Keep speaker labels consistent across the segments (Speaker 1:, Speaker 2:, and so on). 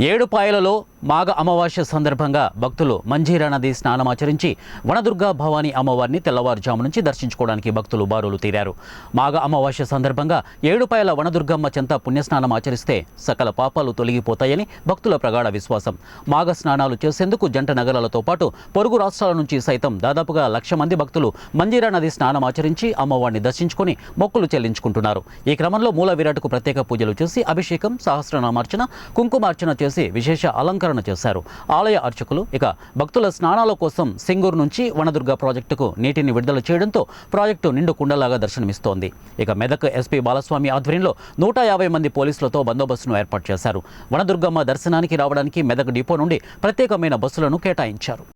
Speaker 1: ఏడుపాయలలో మాఘ అమావాస్య సందర్భంగా భక్తులు మంజీరా నది స్నానమాచరించి వనదుర్గా భవానీ అమ్మవారిని తెల్లవారుజాము నుంచి దర్శించుకోవడానికి భక్తులు బారులు తీరారు. మాఘ అమావాస్య సందర్భంగా ఏడుపాయల వనదుర్గమ్మ చెంత పుణ్యస్నానం ఆచరిస్తే సకల పాపాలు తొలగిపోతాయని భక్తుల ప్రగాఢ విశ్వాసం. మాఘ స్నానాలు చేసేందుకు జంట నగరాలతో పాటు పొరుగు రాష్ట్రాల నుంచి సైతం దాదాపుగా 1,00,000 మంది భక్తులు మంజీరా నది స్నానం ఆచరించి అమ్మవారిని దర్శించుకొని మొక్కులు చెల్లించుకుంటున్నారు. ఈ క్రమంలో మూల విరాట్కు ప్రత్యేక పూజలు చేసి అభిషేకం, సహస్రనామార్చన, కుంకుమార్చన చేసి విశేష అలంకరణ చేశారు. ఆలయ అర్చకులు ఇక భక్తుల స్నానాల కోసం సింగూరు నుంచి వనదుర్గ ప్రాజెక్టుకు నీటిని విడుదల చేయడంతో ప్రాజెక్టు నిండు కుండలాగా దర్శనమిస్తోంది. ఇక మెదక్ ఎస్పీ బాలస్వామి ఆధ్వర్యంలో 150 మంది పోలీసులతో బందోబస్తును ఏర్పాటు చేశారు. వనదుర్గమ్మ దర్శనానికి రావడానికి మెదక్ డిపో నుండి ప్రత్యేకమైన బస్సులను కేటాయించారు.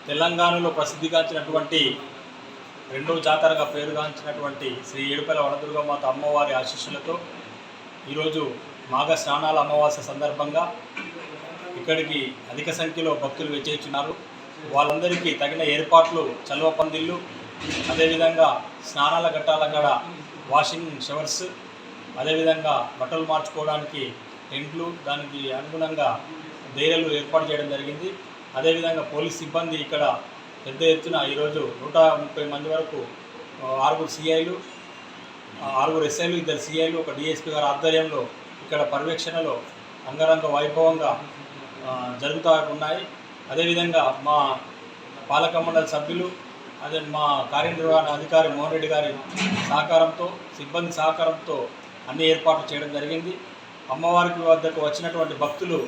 Speaker 2: తెలంగాణలో ప్రసిద్ధిగాంచినటువంటి రెండవ జాతరగా పేరుగాంచినటువంటి శ్రీ ఏడుపాయల వనదుర్గమాత అమ్మవారి ఆశీస్సులతో ఈరోజు మాఘ స్నానాల అమావాస్య సందర్భంగా ఇక్కడికి అధిక సంఖ్యలో భక్తులు వచ్చేస్తున్నారు. వాళ్ళందరికీ తగిన ఏర్పాట్లు, చలువ పందిళ్ళు, అదేవిధంగా స్నానాల ఘట్టాల కాడ వాషింగ్ షవర్స్, అదేవిధంగా బట్టలు మార్చుకోవడానికి టెంట్లు, దానికి అనుగుణంగా డైరీలు ఏర్పాటు చేయడం జరిగింది. అదేవిధంగా పోలీస్ సిబ్బంది ఇక్కడ పెద్ద ఎత్తున ఈరోజు 130 మంది వరకు 6 సిఐలు, 6 ఎస్ఐలు, 2 సిఐలు, ఒక డిఎస్పీ గారి ఆధ్వర్యంలో ఇక్కడ పర్యవేక్షణలో అంగరంగ వైభవంగా జరుగుతూ ఉన్నాయి. అదేవిధంగా మా పాలక మండలి సభ్యులు, అదే మా కార్యనిర్వహణ అధికారి మోహన్ రెడ్డి గారి సహకారంతో, సిబ్బంది సహకారంతో అన్ని ఏర్పాట్లు చేయడం జరిగింది. అమ్మవారికి వద్దకు వచ్చినటువంటి భక్తులు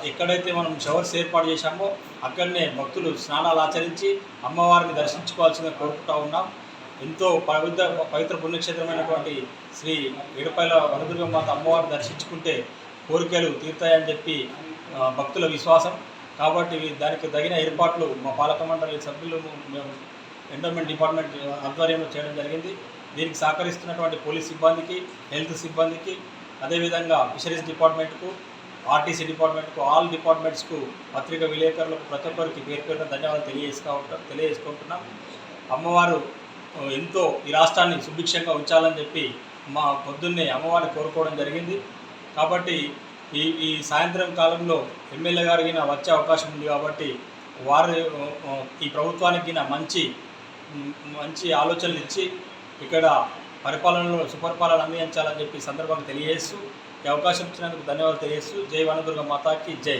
Speaker 2: ఎక్కడైతే మనం షవర్స్ ఏర్పాటు చేశామో అక్కడనే భక్తులు స్నానాలు ఆచరించి అమ్మవారిని దర్శించుకోవాల్సిందిగా కోరుకుంటూ ఉన్నాం. ఎంతో పవిత్ర పుణ్యక్షేత్రమైనటువంటి శ్రీ ఏడుపాయల వనదుర్గమాత అమ్మవారిని దర్శించుకుంటే కోరికలు తీరుతాయని చెప్పి భక్తుల విశ్వాసం. కాబట్టి దానికి తగిన ఏర్పాట్లు మా పాలక మండలి సభ్యులు, ఎండోమెంట్ డిపార్ట్మెంట్ ఆధ్వర్యంలో చేయడం జరిగింది. దీనికి సహకరిస్తున్నటువంటి పోలీస్ సిబ్బందికి, హెల్త్ సిబ్బందికి, అదేవిధంగా ఫిషరీస్ డిపార్ట్మెంట్కు, ఆర్టీసీ డిపార్ట్మెంట్కు, ఆల్ డిపార్ట్మెంట్స్కు, పత్రికా విలేకరులకు ప్రతి ఒక్కరికి పేరు పేరున ధన్యవాదాలు తెలియజేసుకుంటున్నాం. అమ్మవారు ఎంతో ఈ రాష్ట్రాన్ని సుభిక్షంగా ఉంచాలని చెప్పి మా పొద్దున్నే అమ్మవారిని కోరుకోవడం జరిగింది. కాబట్టి ఈ సాయంత్రం కాలంలో ఎమ్మెల్యే గారికి వచ్చే అవకాశం ఉంది. కాబట్టి వారు ఈ ప్రభుత్వానికి మంచి ఆలోచనలు ఇచ్చి ఇక్కడ పరిపాలనలో సుపరిపాలన అందించాలని చెప్పి సందర్భంగా తెలియజేస్తూ ఈ అవకాశం ఇచ్చినందుకు ధన్యవాదాలు తెలియజేస్తూ జై వనదుర్గ మాతాకి జై.